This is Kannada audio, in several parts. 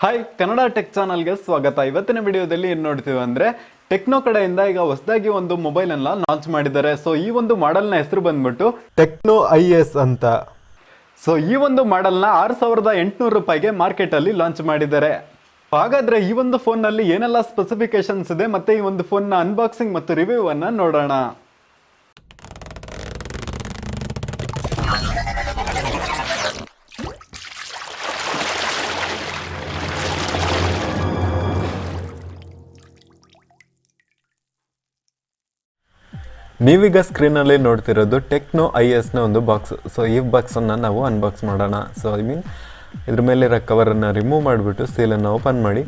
ಹಾಯ್, ಕನ್ನಡ ಟೆಕ್ ಚಾನಲ್ಗೆ ಸ್ವಾಗತ. ಇವತ್ತಿನ ವಿಡಿಯೋದಲ್ಲಿ ಏನು ನೋಡ್ತೀವಿ ಅಂದರೆ ಟೆಕ್ನೋ ಕಡೆಯಿಂದ ಈಗ ಹೊಸದಾಗಿ ಒಂದು ಮೊಬೈಲನ್ನು ಲಾಂಚ್ ಮಾಡಿದ್ದಾರೆ. ಸೊ ಈ ಒಂದು ಮಾಡೆಲ್ನ ಹೆಸರು ಬಂದ್ಬಿಟ್ಟು ಟೆಕ್ನೋ IS ಅಂತ. ಸೊ ಈ ಒಂದು ಮಾಡೆಲ್ನ 6800 ರೂಪಾಯಿಗೆ ಮಾರ್ಕೆಟಲ್ಲಿ ಲಾಂಚ್ ಮಾಡಿದ್ದಾರೆ. ಹಾಗಾದರೆ ಈ ಒಂದು ಫೋನ್ನಲ್ಲಿ ಏನೆಲ್ಲ ಸ್ಪೆಸಿಫಿಕೇಶನ್ಸ್ ಇದೆ ಮತ್ತು ಈ ಒಂದು ಫೋನ್ನ ಅನ್ಬಾಕ್ಸಿಂಗ್ ಮತ್ತು ರಿವ್ಯೂವನ್ನು ನೋಡೋಣ. ನೀವೀಗ ಸ್ಕ್ರೀನಲ್ಲಿ ನೋಡ್ತಿರೋದು ಟೆಕ್ನೋ ISನ ಒಂದು ಬಾಕ್ಸ್. ಸೊ ಈ ಬಾಕ್ಸನ್ನು ನಾವು ಅನ್ಬಾಕ್ಸ್ ಮಾಡೋಣ. ಸೊ ಇದ್ರ ಮೇಲಿರೋ ಕವರನ್ನು ರಿಮೂವ್ ಮಾಡಿಬಿಟ್ಟು ಸೀಲನ್ನು ಓಪನ್ ಮಾಡಿ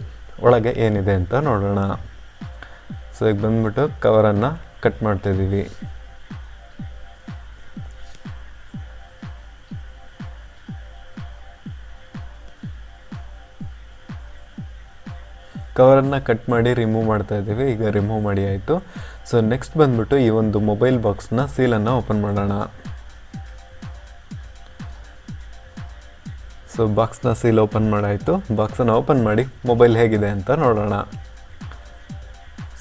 ಒಳಗೆ ಏನಿದೆ ಅಂತ ನೋಡೋಣ. ಸೊ ಈಗ ಬಂದ್ಬಿಟ್ಟು ಕವರನ್ನು ಕಟ್ ಮಾಡ್ತಾಯಿದ್ದೀವಿ. ಕವರನ್ನು ಕಟ್ ಮಾಡಿ ರಿಮೂವ್ ಮಾಡ್ತಾ ಇದ್ದೀವಿ. ಈಗ ರಿಮೂವ್ ಮಾಡಿ ಆಯಿತು. ಸೊ ನೆಕ್ಸ್ಟ್ ಬಂದ್ಬಿಟ್ಟು ಈ ಒಂದು ಮೊಬೈಲ್ ಬಾಕ್ಸ್ನ ಸೀಲನ್ನು ಓಪನ್ ಮಾಡೋಣ. ಸೊ ಬಾಕ್ಸ್ನ ಸೀಲ್ ಓಪನ್ ಮಾಡಾಯಿತು. ಬಾಕ್ಸನ್ನು ಓಪನ್ ಮಾಡಿ ಮೊಬೈಲ್ ಹೇಗಿದೆ ಅಂತ ನೋಡೋಣ.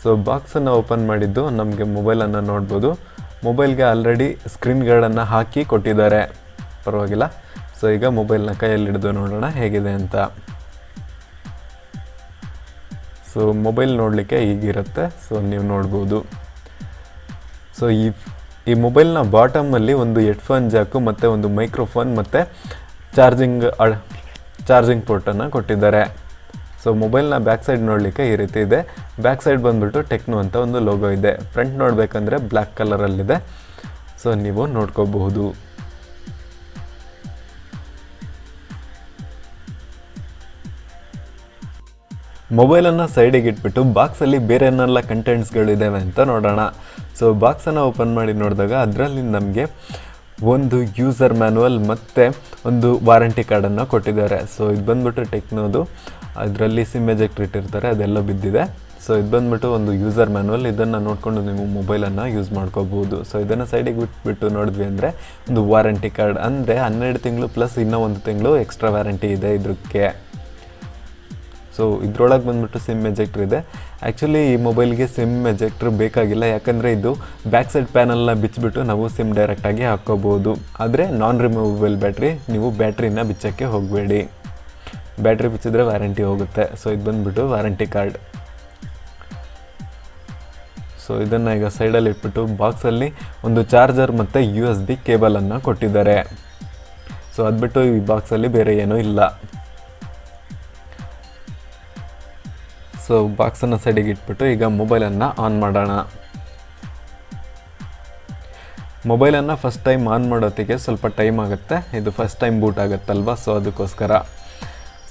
ಸೊ ಬಾಕ್ಸನ್ನು ಓಪನ್ ಮಾಡಿದ್ದು ನಮಗೆ ಮೊಬೈಲನ್ನು ನೋಡ್ಬೋದು. ಮೊಬೈಲ್ಗೆ ಆಲ್ರೆಡಿ ಸ್ಕ್ರೀನ್ ಗಾರ್ಡನ್ನು ಹಾಕಿ ಕೊಟ್ಟಿದ್ದಾರೆ, ಪರವಾಗಿಲ್ಲ. ಸೊ ಈಗ ಮೊಬೈಲ್ನ ಕೈಯಲ್ಲಿ ಹಿಡಿದು ನೋಡೋಣ ಹೇಗಿದೆ ಅಂತ. ಸೊ ಮೊಬೈಲ್ ನೋಡಲಿಕ್ಕೆ ಹೀಗಿರುತ್ತೆ. ಸೊ ನೀವು ನೋಡ್ಬೋದು. ಸೊ ಈ ಮೊಬೈಲ್ನ ಬಾಟಮಲ್ಲಿ ಒಂದು ಹೆಡ್ಫೋನ್ ಜಾಕು ಮತ್ತು ಒಂದು ಮೈಕ್ರೋಫೋನ್ ಮತ್ತು ಚಾರ್ಜಿಂಗ್ ಪೋರ್ಟನ್ನು ಕೊಟ್ಟಿದ್ದಾರೆ. ಸೊ ಮೊಬೈಲ್ನ ಬ್ಯಾಕ್ ಸೈಡ್ ನೋಡಲಿಕ್ಕೆ ಈ ರೀತಿ ಇದೆ. ಬ್ಯಾಕ್ ಸೈಡ್ ಬಂದುಬಿಟ್ಟು ಟೆಕ್ನೋ ಅಂತ ಒಂದು ಲೋಗೋ ಇದೆ. ಫ್ರಂಟ್ ನೋಡಬೇಕಂದ್ರೆ ಬ್ಲ್ಯಾಕ್ ಕಲರಲ್ಲಿದೆ. ಸೊ ನೀವು ನೋಡ್ಕೋಬಹುದು. ಮೊಬೈಲನ್ನು ಸೈಡಿಗೆ ಇಟ್ಬಿಟ್ಟು ಬಾಕ್ಸಲ್ಲಿ ಬೇರೆ ಏನೆಲ್ಲ ಕಂಟೆಂಟ್ಸ್ಗಳಿದ್ದಾವೆ ಅಂತ ನೋಡೋಣ. ಸೊ ಬಾಕ್ಸನ್ನು ಓಪನ್ ಮಾಡಿ ನೋಡಿದಾಗ ಅದರಲ್ಲಿ ನಮಗೆ ಒಂದು ಯೂಸರ್ ಮ್ಯಾನುವಲ್ ಮತ್ತು ಒಂದು ವಾರಂಟಿ ಕಾರ್ಡನ್ನು ಕೊಟ್ಟಿದ್ದಾರೆ. ಸೊ ಇದು ಬಂದ್ಬಿಟ್ಟು ಟೆಕ್ನೋದು. ಅದರಲ್ಲಿ ಸಿಮ್ ಎಜೆಕ್ಟರ್ ಇಟ್ಟಿರ್ತಾರೆ, ಅದೆಲ್ಲ ಬಿದ್ದಿದೆ. ಸೊ ಇದು ಬಂದ್ಬಿಟ್ಟು ಒಂದು ಯೂಸರ್ ಮ್ಯಾನುವಲ್. ಇದನ್ನು ನೋಡಿಕೊಂಡು ನೀವು ಮೊಬೈಲನ್ನು ಯೂಸ್ ಮಾಡ್ಕೋಬೋದು. ಸೊ ಇದನ್ನು ಸೈಡಿಗೆ ಬಿಟ್ಬಿಟ್ಟು ನೋಡಿದ್ವಿ ಅಂದರೆ ಒಂದು ವಾರಂಟಿ ಕಾರ್ಡ್, ಅಂದರೆ 12 ತಿಂಗಳು ಪ್ಲಸ್ ಇನ್ನೂ 1 ತಿಂಗಳು ಎಕ್ಸ್ಟ್ರಾ ವ್ಯಾರಂಟಿ ಇದೆ ಇದಕ್ಕೆ. ಸೊ ಇದ್ರೊಳಗೆ ಬಂದ್ಬಿಟ್ಟು ಸಿಮ್ ಎಜೆಕ್ಟ್ರ್ ಇದೆ. ಆ್ಯಕ್ಚುಲಿ ಈ ಮೊಬೈಲ್ಗೆ ಸಿಮ್ ಎಜೆಕ್ಟ್ರ್ ಬೇಕಾಗಿಲ್ಲ, ಯಾಕಂದರೆ ಇದು ಬ್ಯಾಕ್ ಸೈಡ್ ಪ್ಯಾನಲ್ನ ಬಿಚ್ಚಿಬಿಟ್ಟು ನಾವು ಸಿಮ್ ಡೈರೆಕ್ಟಾಗಿ ಹಾಕ್ಕೋಬೋದು. ಆದರೆ ನಾನ್ ರಿಮೂವಬಲ್ ಬ್ಯಾಟ್ರಿ, ನೀವು ಬ್ಯಾಟ್ರಿನ ಬಿಚ್ಚೋಕ್ಕೆ ಹೋಗಬೇಡಿ. ಬ್ಯಾಟ್ರಿ ಬಿಚ್ಚಿದ್ರೆ ವ್ಯಾರಂಟಿ ಹೋಗುತ್ತೆ. ಸೊ ಇದು ಬಂದ್ಬಿಟ್ಟು ವಾರಂಟಿ ಕಾರ್ಡ್. ಸೊ ಇದನ್ನು ಈಗ ಸೈಡಲ್ಲಿ ಇಟ್ಬಿಟ್ಟು ಬಾಕ್ಸಲ್ಲಿ ಒಂದು ಚಾರ್ಜರ್ ಮತ್ತು USB ಕೇಬಲನ್ನು ಕೊಟ್ಟಿದ್ದಾರೆ. ಸೊ ಅದು ಬಿಟ್ಟು ಈ ಬಾಕ್ಸಲ್ಲಿ ಬೇರೆ ಏನೂ ಇಲ್ಲ. ಸೊ ಬಾಕ್ಸನ್ನು ಸೈಡಿಗೆ ಇಟ್ಬಿಟ್ಟು ಈಗ ಮೊಬೈಲನ್ನು ಆನ್ ಮಾಡೋಣ. ಮೊಬೈಲನ್ನು ಫಸ್ಟ್ ಟೈಮ್ ಆನ್ ಮಾಡೋತ್ತಿಗೆ ಸ್ವಲ್ಪ ಟೈಮ್ ಆಗುತ್ತೆ. ಇದು ಫಸ್ಟ್ ಟೈಮ್ ಬೂಟ್ ಆಗುತ್ತಲ್ವ, ಸೊ ಅದಕ್ಕೋಸ್ಕರ.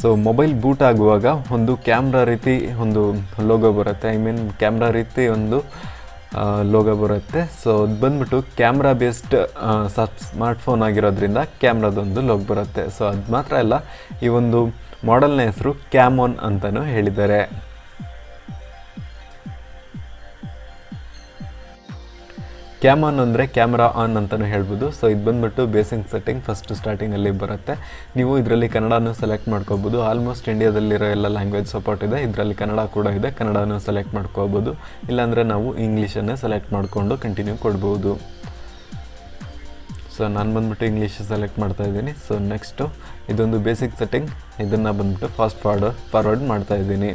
ಸೊ ಮೊಬೈಲ್ ಬೂಟ್ ಆಗುವಾಗ ಒಂದು ಕ್ಯಾಮ್ರಾ ರೀತಿ ಒಂದು ಲೋಗೋ ಬರುತ್ತೆ. ಕ್ಯಾಮ್ರಾ ರೀತಿ ಒಂದು ಲೋಗೋ ಬರುತ್ತೆ. ಸೊ ಅದು ಬಂದ್ಬಿಟ್ಟು ಕ್ಯಾಮ್ರಾ ಬೇಸ್ಡ್ ಸ್ಮಾರ್ಟ್ಫೋನ್ ಆಗಿರೋದ್ರಿಂದ ಕ್ಯಾಮ್ರಾದೊಂದು ಲೋಗೋ ಬರುತ್ತೆ. ಸೊ ಅದು ಮಾತ್ರ ಅಲ್ಲ, ಈ ಒಂದು ಮಾಡೆಲ್ನ ಹೆಸರು ಕ್ಯಾಮೋನ್ ಅಂತಲೂ ಹೇಳಿದ್ದಾರೆ. ಕ್ಯಾಮೋನ್ ಅಂದರೆ ಕ್ಯಾಮ್ರಾ ಆನ್ ಅಂತಲೂ ಹೇಳ್ಬೋದು. ಸೊ ಇದು ಬಂದ್ಬಿಟ್ಟು ಬೇಸಿಕ್ ಸೆಟ್ಟಿಂಗ್ ಫಸ್ಟ್ ಸ್ಟಾರ್ಟಿಂಗಲ್ಲಿ ಬರುತ್ತೆ. ನೀವು ಇದರಲ್ಲಿ ಕನ್ನಡನೂ ಸೆಲೆಕ್ಟ್ ಮಾಡ್ಕೋಬೋದು. ಆಲ್ಮೋಸ್ಟ್ ಇಂಡಿಯಾದಲ್ಲಿರೋ ಎಲ್ಲ ಲ್ಯಾಂಗ್ವೇಜ್ ಸಪೋರ್ಟ್ ಇದೆ. ಇದರಲ್ಲಿ ಕನ್ನಡ ಕೂಡ ಇದೆ, ಕನ್ನಡನೂ ಸೆಲೆಕ್ಟ್ ಮಾಡ್ಕೋಬೋದು. ಇಲ್ಲಾಂದರೆ ನಾವು ಇಂಗ್ಲೀಷನ್ನೇ ಸೆಲೆಕ್ಟ್ ಮಾಡಿಕೊಂಡು ಕಂಟಿನ್ಯೂ ಕೊಡ್ಬೋದು. ಸೊ ನಾನು ಬಂದ್ಬಿಟ್ಟು ಇಂಗ್ಲೀಷ್ ಸೆಲೆಕ್ಟ್ ಮಾಡ್ತಾಯಿದ್ದೀನಿ. ಸೊ ನೆಕ್ಸ್ಟು ಇದೊಂದು ಬೇಸಿಕ್ ಸೆಟ್ಟಿಂಗ್, ಇದನ್ನು ಬಂದ್ಬಿಟ್ಟು ಫಾಸ್ಟ್ ಫಾರ್ವರ್ಡ್ ಮಾಡ್ತಾಯಿದ್ದೀನಿ.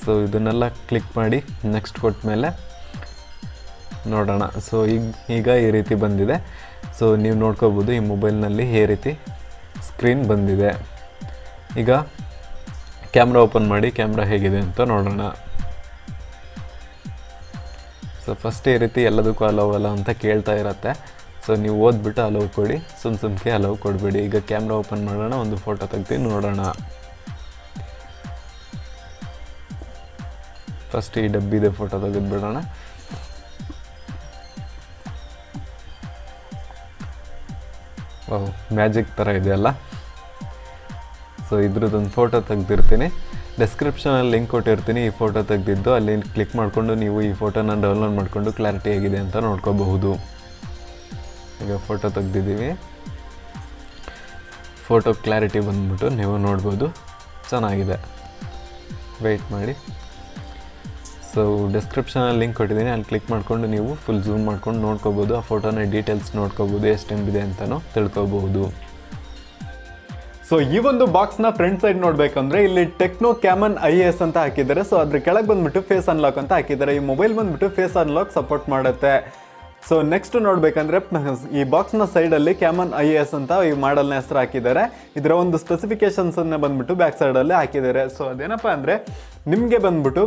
ಸೊ ಇದನ್ನೆಲ್ಲ ಕ್ಲಿಕ್ ಮಾಡಿ ನೆಕ್ಸ್ಟ್ ಕೊಟ್ಟ ಮೇಲೆ ನೋಡೋಣ. ಸೊ ಈಗ ಈ ರೀತಿ ಬಂದಿದೆ. ಸೊ ನೀವು ನೋಡ್ಕೋಬೋದು ಈ ಮೊಬೈಲ್ನಲ್ಲಿ ಈ ರೀತಿ ಸ್ಕ್ರೀನ್ ಬಂದಿದೆ. ಈಗ ಕ್ಯಾಮ್ರಾ ಓಪನ್ ಮಾಡಿ ಕ್ಯಾಮ್ರಾ ಹೇಗಿದೆ ಅಂತ ನೋಡೋಣ. ಸೊ ಫಸ್ಟ್ ಈ ರೀತಿ ಎಲ್ಲದಕ್ಕೂ ಅಲೋವ್ ಅಲ್ಲ ಅಂತ ಕೇಳ್ತಾ ಇರುತ್ತೆ. ಸೊ ನೀವು ಓದ್ಬಿಟ್ಟು ಅಲೋವ್ ಕೊಡಿ, ಸುಮ್ಕೆ ಅಲೋವ್ ಕೊಡಬೇಡಿ. ಈಗ ಕ್ಯಾಮ್ರಾ ಓಪನ್ ಮಾಡೋಣ, ಒಂದು ಫೋಟೋ ತೆಗ್ದು ನೋಡೋಣ. ಫಸ್ಟ್ ಈ ಡಬ್ಬಿದೆ ಫೋಟೋ ತೆಗೆದುಬಿಡೋಣ. ಮ್ಯಾಜಿಕ್ ಥರ ಇದೆಯಲ್ಲ. ಸೊ ಇದ್ರದ್ದೊಂದು ಫೋಟೋ ತೆಗ್ದಿರ್ತೀನಿ. ಡಿಸ್ಕ್ರಿಪ್ಷನಲ್ಲಿ ಲಿಂಕ್ ಕೊಟ್ಟಿರ್ತೀನಿ. ಈ ಫೋಟೋ ತೆಗೆದಿದ್ದು ಅಲ್ಲಿ ಕ್ಲಿಕ್ ಮಾಡಿಕೊಂಡು ನೀವು ಈ ಫೋಟೋನ ಡೌನ್ಲೋಡ್ ಮಾಡಿಕೊಂಡು ಕ್ಲಾರಿಟಿ ಹೇಗಿದೆ ಅಂತ ನೋಡ್ಕೋಬಹುದು. ಈಗ ಫೋಟೋ ತೆಗ್ದಿದ್ದೀವಿ. ಫೋಟೋ ಕ್ಲಾರಿಟಿ ಬಂದ್ಬಿಟ್ಟು ನೀವು ನೋಡ್ಬೋದು, ಚೆನ್ನಾಗಿದೆ. ವೆಯ್ಟ್ ಮಾಡಿ. ಸೊ ಡಿಸ್ಕ್ರಿಪ್ಷನಲ್ಲಿ ಲಿಂಕ್ ಕೊಟ್ಟಿದ್ದೀನಿ, ಅಲ್ಲಿ ಕ್ಲಿಕ್ ಮಾಡಿಕೊಂಡು ನೀವು ಫುಲ್ ಝೂಮ್ ಮಾಡ್ಕೊಂಡು ನೋಡ್ಕೋಬೋದು. ಆ ಫೋಟೋನ ಡೀಟೇಲ್ಸ್ ನೋಡ್ಕೋಬೋದು, ಎಷ್ಟು MB ಇದೆ ಅಂತಲೂ ತಿಳ್ಕೊಬೋದು. ಸೊ ಈ ಒಂದು ಬಾಕ್ಸ್ನ ಫ್ರಂಟ್ ಸೈಡ್ ನೋಡ್ಬೇಕಂದ್ರೆ ಇಲ್ಲಿ ಟೆಕ್ನೋ ಕ್ಯಾಮನ್ IAS ಅಂತ ಹಾಕಿದ್ದಾರೆ. ಸೊ ಅದ್ರ ಕೆಳಗೆ ಬಂದ್ಬಿಟ್ಟು ಫೇಸ್ ಅನ್ಲಾಕ್ ಅಂತ ಹಾಕಿದ್ದಾರೆ. ಈ ಮೊಬೈಲ್ ಬಂದ್ಬಿಟ್ಟು ಫೇಸ್ ಅನ್ಲಾಕ್ ಸಪೋರ್ಟ್ ಮಾಡುತ್ತೆ. ಸೊ ನೆಕ್ಸ್ಟ್ ನೋಡ್ಬೇಕಂದ್ರೆ ಈ ಬಾಕ್ಸ್ನ ಸೈಡಲ್ಲಿ ಕ್ಯಾಮನ್ IAS ಅಂತ ಈ ಮಾಡಲ್ನ ಹೆಸರು ಹಾಕಿದ್ದಾರೆ. ಇದರ ಒಂದು ಸ್ಪೆಸಿಫಿಕೇಶನ್ಸ್ ಅನ್ನ ಬಂದ್ಬಿಟ್ಟು ಬ್ಯಾಕ್ ಸೈಡಲ್ಲೇ ಹಾಕಿದ್ದಾರೆ. ಸೊ ಅದೇನಪ್ಪ ಅಂದರೆ ನಿಮಗೆ ಬಂದ್ಬಿಟ್ಟು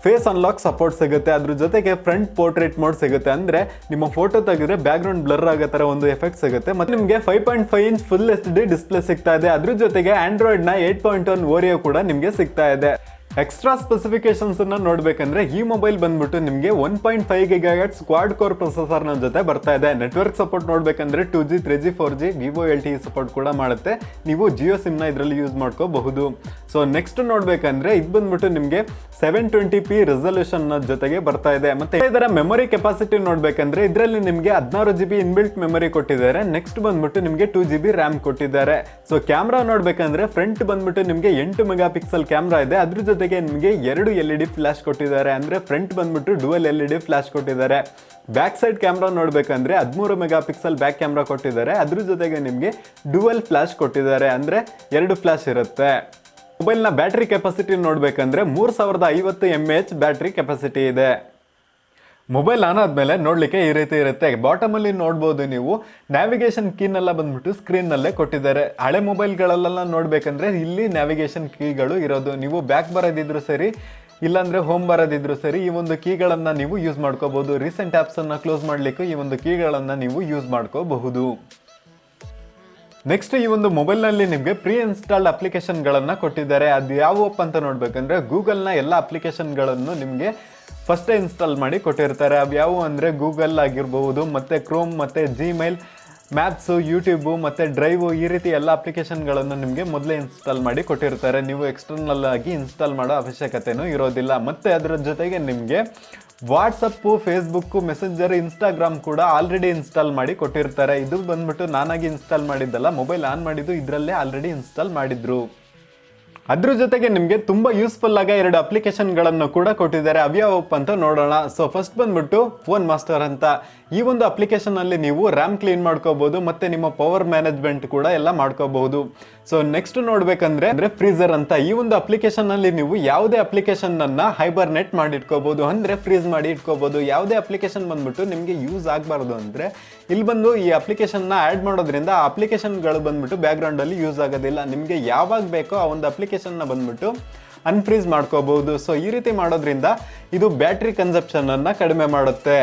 ಫೇಸ್ ಅನ್ಲಾಕ್ ಸಪೋರ್ಟ್ ಸಿಗುತ್ತೆ, ಅದ್ರ ಜೊತೆಗೆ ಫ್ರಂಟ್ ಪೋರ್ಟ್ರೇಟ್ ಮೋಡ್ ಸಿಗುತ್ತೆ. ಅಂದ್ರೆ ನಿಮ್ಮ ಫೋಟೋ ತೆಗೆದ್ರೆ ಬ್ಯಾಕ್ ಗ್ರೌಂಡ್ ಬ್ಲರ್ ಆಗೋ ತರ ಒಂದು ಎಫೆಕ್ಟ್ ಸಿಗುತ್ತೆ. ಮತ್ತೆ ನಿಮಗೆ 5.5 ಇಂಚ್ ಫುಲ್ HD ಡಿಸ್ಪ್ಲೇ ಸಿಗ್ತಾ ಇದೆ. ಅದ್ರ ಜೊತೆಗೆ ಆಂಡ್ರಾಯ್ಡ್ ನ 8.1 ಓರಿಯೋ ಕೂಡ ನಿಮಗೆ ಸಿಗ್ತಾ ಇದೆ. ಎಕ್ಸ್ಟ್ರಾ ಸ್ಪೆಸಿಫಿಕೇಶನ್ಸ್ ಅನ್ನ ನೋಡ್ಬೇಕಂದ್ರೆ ಈ ಮೊಬೈಲ್ ಬಂದ್ಬಿಟ್ಟು ನಿಮಗೆ 1.5 GHz ಕ್ವಾಡ್ ಕೋರ್ ಪ್ರೊಸೆಸರ್ ನ ಜೊತೆ ಬರ್ತಾ ಇದೆ. ನೆಟ್ವರ್ಕ್ ಸಪೋರ್ಟ್ ನೋಡ್ಬೇಕಂದ್ರೆ 2G 3G 4G Vivo LTE support ಕೂಡ ಮಾಡುತ್ತೆ. ನೀವು ಜಿಯೋ ಸಿಮ್ ನ ಇದರಲ್ಲಿ ಯೂಸ್ ಮಾಡ್ಕೋಬಹುದು. ಸೊ ನೆಕ್ಸ್ಟ್ ನೋಡ್ಬೇಕಂದ್ರೆ ಇದು ಬಂದ್ಬಿಟ್ಟು ನಿಮಗೆ 720p ರೆಸಲ್ಯೂಷನ್ ನ ಜೊತೆಗೆ ಬರ್ತಾ ಇದೆ. ಮತ್ತೆ ಇದರ ಮೆಮೊರಿ ಕೆಪಾಸಿಟಿ ನೋಡ್ಬೇಕಂದ್ರೆ ಇದರಲ್ಲಿ ನಿಮಗೆ 16GB ಇನ್ಬಿಲ್ಟ್ ಮೆಮೊರಿ ಕೊಟ್ಟಿದ್ದಾರೆ. ನೆಕ್ಸ್ಟ್ ಬಂದ್ಬಿಟ್ಟು ನಿಮಗೆ 2GB ರ್ಯಾಮ್ ಕೊಟ್ಟಿದ್ದಾರೆ. ಸೊ ಕ್ಯಾಮ್ರಾ ನೋಡ್ಬೇಕಂದ್ರೆ ಫ್ರಂಟ್ ಬಂದ್ಬಿಟ್ಟು ನಿಮಗೆ 8 ಮೆಗಾಪಿಕ್ಸೆಲ್ ಕ್ಯಾಮ್ರಾ ಇದೆ. ಅದ್ರ ಜೊತೆಗೆ ನಿಮಗೆ 2 LED ಫ್ಲಾಶ್ ಕೊಟ್ಟಿದ್ದಾರೆ. ಅಂದ್ರೆ ಫ್ರಂಟ್ ಬಂದ್ಬಿಟ್ಟು ಡುವಲ್ LED ಫ್ಲಾಶ್ ಕೊಟ್ಟಿದ್ದಾರೆ. ಬ್ಯಾಕ್ ಸೈಡ್ ಕ್ಯಾಮ್ರಾ ನೋಡ್ಬೇಕಂದ್ರೆ 13 ಮೆಗಾಪಿಕ್ಸೆಲ್ ಬ್ಯಾಕ್ ಕ್ಯಾಮ್ರಾ ಕೊಟ್ಟಿದ್ದಾರೆ. ಅದ್ರ ಜೊತೆಗೆ ನಿಮಗೆ ಡುವಲ್ ಫ್ಲಾಶ್ ಕೊಟ್ಟಿದ್ದಾರೆ, ಅಂದ್ರೆ 2 ಫ್ಲಾಶ್ ಇರುತ್ತೆ. ಮೊಬೈಲ್ನ ಬ್ಯಾಟರಿ ಕೆಪಾಸಿಟಿ ನೋಡ್ಬೇಕಂದ್ರೆ 3050 mAh ಬ್ಯಾಟರಿ ಕೆಪಾಸಿಟಿ ಇದೆ. ಮೊಬೈಲ್ ಆನ್ ಆದ್ಮೇಲೆ ನೋಡ್ಲಿಕ್ಕೆ ಈ ರೀತಿ ಇರುತ್ತೆ. ಬಾಟಮ್ ಅಲ್ಲಿ ನೋಡ್ಬೋದು ನೀವು ನ್ಯಾವಿಗೇಷನ್ ಕೀನೆಲ್ಲ ಬಂದ್ಬಿಟ್ಟು ಸ್ಕ್ರೀನ್ ನಲ್ಲೇ ಕೊಟ್ಟಿದ್ದಾರೆ. ಹಳೆ ಮೊಬೈಲ್ಗಳಲ್ಲೆಲ್ಲ ನೋಡ್ಬೇಕಂದ್ರೆ ಇಲ್ಲಿ ನ್ಯಾವಿಗೇಷನ್ ಕೀಗಳು ಇರೋದು. ನೀವು ಬ್ಯಾಕ್ ಬರೋದಿದ್ರು ಸರಿ, ಇಲ್ಲಾಂದ್ರೆ ಹೋಮ್ ಬರೋದಿದ್ರು ಸರಿ, ಈ ಒಂದು ಕೀಗಳನ್ನ ನೀವು ಯೂಸ್ ಮಾಡ್ಕೋಬಹುದು. ರೀಸೆಂಟ್ ಆಪ್ಸ್ ಅನ್ನ ಕ್ಲೋಸ್ ಮಾಡ್ಲಿಕ್ಕೆ ಈ ಒಂದು ಕೀಗಳನ್ನ ನೀವು ಯೂಸ್ ಮಾಡ್ಕೋಬಹುದು. ನೆಕ್ಸ್ಟ್ ಈ ಒಂದು ಮೊಬೈಲ್ನಲ್ಲಿ ನಿಮಗೆ ಪ್ರೀ ಇನ್ಸ್ಟಾಲ್ಡ್ ಅಪ್ಲಿಕೇಶನ್ಗಳನ್ನು ಕೊಟ್ಟಿದ್ದಾರೆ. ಅದು ಯಾವಪ್ಪ ಅಂತ ನೋಡ್ಬೇಕಂದ್ರೆ ಗೂಗಲ್ನ ಎಲ್ಲ ಅಪ್ಲಿಕೇಶನ್ಗಳನ್ನು ನಿಮಗೆ ಫಸ್ಟೇ ಇನ್ಸ್ಟಾಲ್ ಮಾಡಿ ಕೊಟ್ಟಿರ್ತಾರೆ. ಅವು ಯಾವುವು ಅಂದರೆ ಗೂಗಲ್ ಆಗಿರ್ಬೋದು, ಮತ್ತು ಕ್ರೋಮ್, ಮತ್ತು ಜಿಮೇಲ್, ಮ್ಯಾಪ್ಸು, ಯೂಟ್ಯೂಬು ಮತ್ತು ಡ್ರೈವು, ಈ ರೀತಿ ಎಲ್ಲ ಅಪ್ಲಿಕೇಶನ್ಗಳನ್ನು ನಿಮಗೆ ಮೊದಲೇ ಇನ್ಸ್ಟಾಲ್ ಮಾಡಿ ಕೊಟ್ಟಿರ್ತಾರೆ. ನೀವು ಎಕ್ಸ್ಟರ್ನಲ್ ಆಗಿ ಇನ್ಸ್ಟಾಲ್ ಮಾಡೋ ಅವಶ್ಯಕತೆಯೂ ಇರೋದಿಲ್ಲ. ಮತ್ತು ಅದರ ಜೊತೆಗೆ ನಿಮಗೆ ವಾಟ್ಸಪ್ಪು, ಫೇಸ್ಬುಕ್ಕು, ಮೆಸೆಂಜರ್, ಇನ್ಸ್ಟಾಗ್ರಾಮ್ ಕೂಡ ಆಲ್ರೆಡಿ ಇನ್ಸ್ಟಾಲ್ ಮಾಡಿ ಕೊಟ್ಟಿರ್ತಾರೆ. ಇದು ಬಂದ್ಬಿಟ್ಟು ನಾನಾಗಿ ಇನ್ಸ್ಟಾಲ್ ಮಾಡಿದ್ದಲ್ಲ, ಮೊಬೈಲ್ ಆನ್ ಮಾಡಿದ್ದು ಇದರಲ್ಲೇ ಆಲ್ರೆಡಿ ಇನ್ಸ್ಟಾಲ್ ಮಾಡಿದ್ರು. ಅದ್ರ ಜೊತೆಗೆ ನಿಮಗೆ ತುಂಬ ಯೂಸ್ಫುಲ್ ಆಗಿ 2 ಅಪ್ಲಿಕೇಶನ್ಗಳನ್ನು ಕೂಡ ಕೊಟ್ಟಿದ್ದಾರೆ. ಅವ್ಯಾವಪ್ಪ ಅಂತ ನೋಡೋಣ. ಸೊ ಫಸ್ಟ್ ಬಂದ್ಬಿಟ್ಟು ಫೋನ್ ಮಾಸ್ಟರ್ ಅಂತ. ಈ ಒಂದು ಅಪ್ಲಿಕೇಶನ್ ಅಲ್ಲಿ ನೀವು ರ್ಯಾಮ್ ಕ್ಲೀನ್ ಮಾಡ್ಕೋಬಹುದು, ಮತ್ತೆ ನಿಮ್ಮ ಪವರ್ ಮ್ಯಾನೇಜ್ಮೆಂಟ್ ಕೂಡ ಎಲ್ಲ ಮಾಡ್ಕೋಬಹುದು. ಸೊ ನೆಕ್ಸ್ಟ್ ನೋಡ್ಬೇಕಂದ್ರೆ ಫ್ರೀಸರ್ ಅಂತ. ಈ ಒಂದು ಅಪ್ಲಿಕೇಶನ್ ಅಲ್ಲಿ ನೀವು ಯಾವುದೇ ಅಪ್ಲಿಕೇಶನ್ ಅನ್ನ ಹೈಬರ್ನೆಟ್ ಮಾಡಿ ಇಟ್ಕೋಬಹುದು, ಅಂದ್ರೆ ಫ್ರೀಸ್ ಮಾಡಿ ಇಟ್ಕೋಬಹುದು. ಯಾವುದೇ ಅಪ್ಲಿಕೇಶನ್ ಬಂದ್ಬಿಟ್ಟು ನಿಮಗೆ ಯೂಸ್ ಆಗಬಾರ್ದು ಅಂದ್ರೆ ಇಲ್ಲಿ ಬಂದು ಈ ಅಪ್ಲಿಕೇಶನ್ ನ ಆಡ್ ಮಾಡೋದ್ರಿಂದ ಆ ಅಪ್ಲಿಕೇಶನ್ಗಳು ಬಂದ್ಬಿಟ್ಟು ಬ್ಯಾಕ್ ಗ್ರೌಂಡ್ ಅಲ್ಲಿ ಯೂಸ್ ಆಗೋದಿಲ್ಲ. ನಿಮಗೆ ಯಾವಾಗ ಬೇಕೋ ಆ ಒಂದು ಅಪ್ಲಿಕೇಶನ್ ನ ಬಂದ್ಬಿಟ್ಟು ಅನ್ಫ್ರೀಸ್ ಮಾಡ್ಕೋಬಹುದು. ಸೊ ಈ ರೀತಿ ಮಾಡೋದ್ರಿಂದ ಇದು ಬ್ಯಾಟ್ರಿ ಕನ್ಸಪ್ಷನ್ ಅನ್ನ ಕಡಿಮೆ ಮಾಡುತ್ತೆ.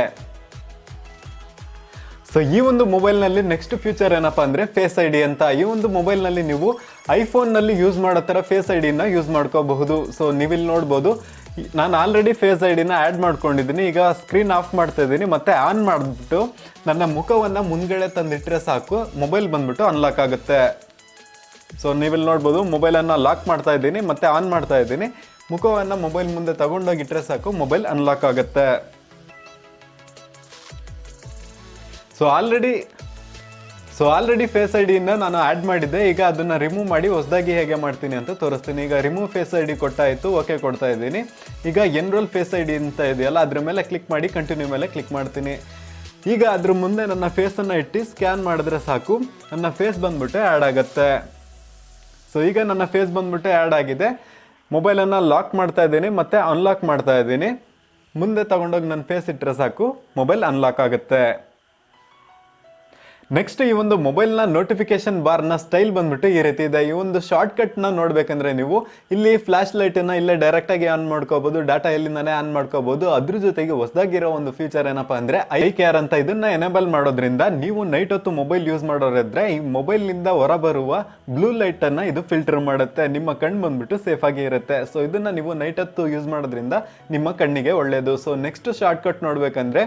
ಸೊ ಈ ಒಂದು ಮೊಬೈಲ್ನಲ್ಲಿ ನೆಕ್ಸ್ಟ್ ಫ್ಯೂಚರ್ ಏನಪ್ಪ ಅಂದರೆ ಫೇಸ್ ID ಅಂತ. ಈ ಒಂದು ಮೊಬೈಲ್ನಲ್ಲಿ ನೀವು ಐಫೋನ್ನಲ್ಲಿ ಯೂಸ್ ಮಾಡೋ ಥರ ಫೇಸ್ ID-ನ ಯೂಸ್ ಮಾಡ್ಕೋಬಹುದು. ಸೊ ನೀವಿಲ್ಲಿ ನೋಡ್ಬೋದು, ನಾನು ಆಲ್ರೆಡಿ ಫೇಸ್ ID-ನ ಆ್ಯಡ್ ಮಾಡ್ಕೊಂಡಿದ್ದೀನಿ. ಈಗ ಸ್ಕ್ರೀನ್ ಆಫ್ ಮಾಡ್ತಾ ಇದ್ದೀನಿ, ಮತ್ತೆ ಆನ್ ಮಾಡಿಬಿಟ್ಟು ನನ್ನ ಮುಖವನ್ನು ಮುಂದ್ಗಡೆ ತಂದಿಟ್ಟರೆ ಸಾಕು, ಮೊಬೈಲ್ ಬಂದ್ಬಿಟ್ಟು ಅನ್ಲಾಕ್ ಆಗುತ್ತೆ. ಸೊ ನೀವಿಲ್ಲಿ ನೋಡ್ಬೋದು, ಮೊಬೈಲನ್ನು ಲಾಕ್ ಮಾಡ್ತಾ ಇದ್ದೀನಿ, ಮತ್ತೆ ಆನ್ ಮಾಡ್ತಾ ಇದ್ದೀನಿ. ಮುಖವನ್ನು ಮೊಬೈಲ್ ಮುಂದೆ ತಗೊಂಡೋಗಿಟ್ರೆ ಸಾಕು, ಮೊಬೈಲ್ ಅನ್ಲಾಕ್ ಆಗುತ್ತೆ. ಸೊ ಆಲ್ರೆಡಿ ಫೇಸ್ ID-ನ ನಾನು ಆ್ಯಡ್ ಮಾಡಿದ್ದೆ. ಈಗ ಅದನ್ನು ರಿಮೂವ್ ಮಾಡಿ ಹೊಸದಾಗಿ ಹೇಗೆ ಮಾಡ್ತೀನಿ ಅಂತ ತೋರಿಸ್ತೀನಿ. ಈಗ ರಿಮೂವ್ ಫೇಸ್ ID ಕೊಟ್ಟಾಯಿತು, ಓಕೆ ಕೊಡ್ತಾ ಇದ್ದೀನಿ. ಈಗ ಎನ್ರೋಲ್ ಫೇಸ್ ID ಅಂತ ಇದೆಯಲ್ಲ, ಅದ್ರ ಮೇಲೆ ಕ್ಲಿಕ್ ಮಾಡಿ ಕಂಟಿನ್ಯೂ ಮೇಲೆ ಕ್ಲಿಕ್ ಮಾಡ್ತೀನಿ. ಈಗ ಅದ್ರ ಮುಂದೆ ನನ್ನ ಫೇಸನ್ನು ಇಟ್ಟು ಸ್ಕ್ಯಾನ್ ಮಾಡಿದ್ರೆ ಸಾಕು, ನನ್ನ ಫೇಸ್ ಬಂದ್ಬಿಟ್ಟು ಆ್ಯಡ್ ಆಗುತ್ತೆ. ಸೊ ಈಗ ನನ್ನ ಫೇಸ್ ಬಂದ್ಬಿಟ್ಟು ಆ್ಯಡ್ ಆಗಿದೆ. ಮೊಬೈಲನ್ನು ಲಾಕ್ ಮಾಡ್ತಾ ಇದ್ದೀನಿ, ಮತ್ತೆ ಅನ್ಲಾಕ್ ಮಾಡ್ತಾ ಇದ್ದೀನಿ. ಮುಂದೆ ತಗೊಂಡೋಗಿ ನನ್ನ ಫೇಸ್ ಇಟ್ಟರೆ ಸಾಕು, ಮೊಬೈಲ್ ಅನ್ಲಾಕ್ ಆಗುತ್ತೆ. ನೆಕ್ಸ್ಟ್ ಈ ಒಂದು ಮೊಬೈಲ್ನ ನೋಟಿಫಿಕೇಶನ್ ಬಾರ್ನ ಸ್ಟೈಲ್ ಬಂದ್ಬಿಟ್ಟು ಈ ರೀತಿ ಇದೆ. ಈ ಒಂದು ಶಾರ್ಟ್ ಕಟ್ನ ನೋಡ್ಬೇಕಂದ್ರೆ ನೀವು ಇಲ್ಲಿ ಫ್ಲಾಶ್ ಲೈಟನ್ನು ಇಲ್ಲೇ ಡೈರೆಕ್ಟಾಗಿ ಆನ್ ಮಾಡ್ಕೋಬಹುದು, ಡಾಟಾ ಎಲ್ಲಿಂದಾನೆ ಆನ್ ಮಾಡ್ಕೋಬಹುದು. ಅದ್ರ ಜೊತೆಗೆ ಹೊಸದಾಗಿರೋ ಒಂದು ಫೀಚರ್ ಏನಪ್ಪಾ ಅಂದ್ರೆ ಐ ಕೇರ್ ಅಂತ. ಇದನ್ನ ಎನೇಬಲ್ ಮಾಡೋದ್ರಿಂದ ನೀವು ನೈಟ್ ಹೊತ್ತು ಮೊಬೈಲ್ ಯೂಸ್ ಮಾಡೋರಿದ್ರೆ ಈ ಮೊಬೈಲ್ನಿಂದ ಹೊರಬರುವ ಬ್ಲೂ ಲೈಟ್ ಅನ್ನ ಇದು ಫಿಲ್ಟರ್ ಮಾಡುತ್ತೆ, ನಿಮ್ಮ ಕಣ್ಣು ಬಂದ್ಬಿಟ್ಟು ಸೇಫ್ ಆಗಿ ಇರುತ್ತೆ. ಸೊ ಇದನ್ನ ನೀವು ನೈಟ್ ಹೊತ್ತು ಯೂಸ್ ಮಾಡೋದ್ರಿಂದ ನಿಮ್ಮ ಕಣ್ಣಿಗೆ ಒಳ್ಳೇದು. ಸೊ ನೆಕ್ಸ್ಟ್ ಶಾರ್ಟ್ ಕಟ್ ನೋಡ್ಬೇಕಂದ್ರೆ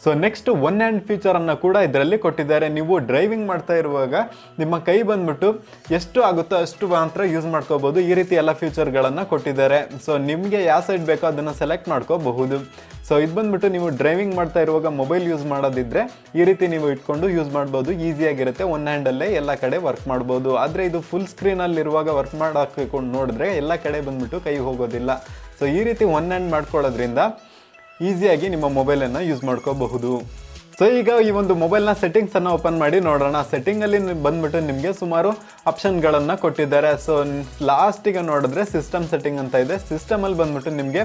ಸೊ ನೆಕ್ಸ್ಟ್ ಒನ್ ಹ್ಯಾಂಡ್ ಫೀಚರನ್ನು ಕೂಡ ಇದರಲ್ಲಿ ಕೊಟ್ಟಿದ್ದಾರೆ. ನೀವು ಡ್ರೈವಿಂಗ್ ಮಾಡ್ತಾ ಇರುವಾಗ ನಿಮ್ಮ ಕೈ ಬಂದ್ಬಿಟ್ಟು ಎಷ್ಟು ಆಗುತ್ತೋ ಅಷ್ಟು ಮಾತ್ರ ಯೂಸ್ ಮಾಡ್ಕೋಬೋದು. ಈ ರೀತಿ ಎಲ್ಲ ಫೀಚರ್ಗಳನ್ನು ಕೊಟ್ಟಿದ್ದಾರೆ. ಸೊ ನಿಮಗೆ ಯಾವ ಸೈಡ್ ಬೇಕೋ ಅದನ್ನು ಸೆಲೆಕ್ಟ್ ಮಾಡ್ಕೋಬಹುದು. ಸೊ ಇದು ಬಂದ್ಬಿಟ್ಟು ನೀವು ಡ್ರೈವಿಂಗ್ ಮಾಡ್ತಾ ಇರುವಾಗ ಮೊಬೈಲ್ ಯೂಸ್ ಮಾಡೋದಿದ್ರೆ ಈ ರೀತಿ ನೀವು ಇಟ್ಕೊಂಡು ಯೂಸ್ ಮಾಡ್ಬೋದು. ಈಸಿಯಾಗಿರುತ್ತೆ, ಒನ್ ಹ್ಯಾಂಡಲ್ಲೇ ಎಲ್ಲ ಕಡೆ ವರ್ಕ್ ಮಾಡ್ಬೋದು. ಆದರೆ ಇದು ಫುಲ್ ಸ್ಕ್ರೀನಲ್ಲಿರುವಾಗ ವರ್ಕ್ ಮಾಡೋಕೆ ನೋಡಿದ್ರೆ ಎಲ್ಲ ಕಡೆ ಬಂದ್ಬಿಟ್ಟು ಕೈ ಹೋಗೋದಿಲ್ಲ. ಸೊ ಈ ರೀತಿ ಒನ್ ಹ್ಯಾಂಡ್ ಮಾಡ್ಕೊಳ್ಳೋದ್ರಿಂದ ಈಸಿಯಾಗಿ ನಿಮ್ಮ ಮೊಬೈಲನ್ನು ಯೂಸ್ ಮಾಡ್ಕೋಬಹುದು. ಸೊ ಈಗ ಈ ಒಂದು ಮೊಬೈಲ್ನ ಸೆಟ್ಟಿಂಗ್ಸನ್ನು ಓಪನ್ ಮಾಡಿ ನೋಡೋಣ. ಸೆಟ್ಟಿಂಗಲ್ಲಿ ಬಂದ್ಬಿಟ್ಟು ನಿಮಗೆ ಸುಮಾರು ಆಪ್ಷನ್ಗಳನ್ನು ಕೊಟ್ಟಿದ್ದಾರೆ. ಸೊ ಲಾಸ್ಟಿಗೆ ನೋಡಿದ್ರೆ ಸಿಸ್ಟಮ್ ಸೆಟ್ಟಿಂಗ್ ಅಂತ ಇದೆ. ಸಿಸ್ಟಮಲ್ಲಿ ಬಂದ್ಬಿಟ್ಟು ನಿಮಗೆ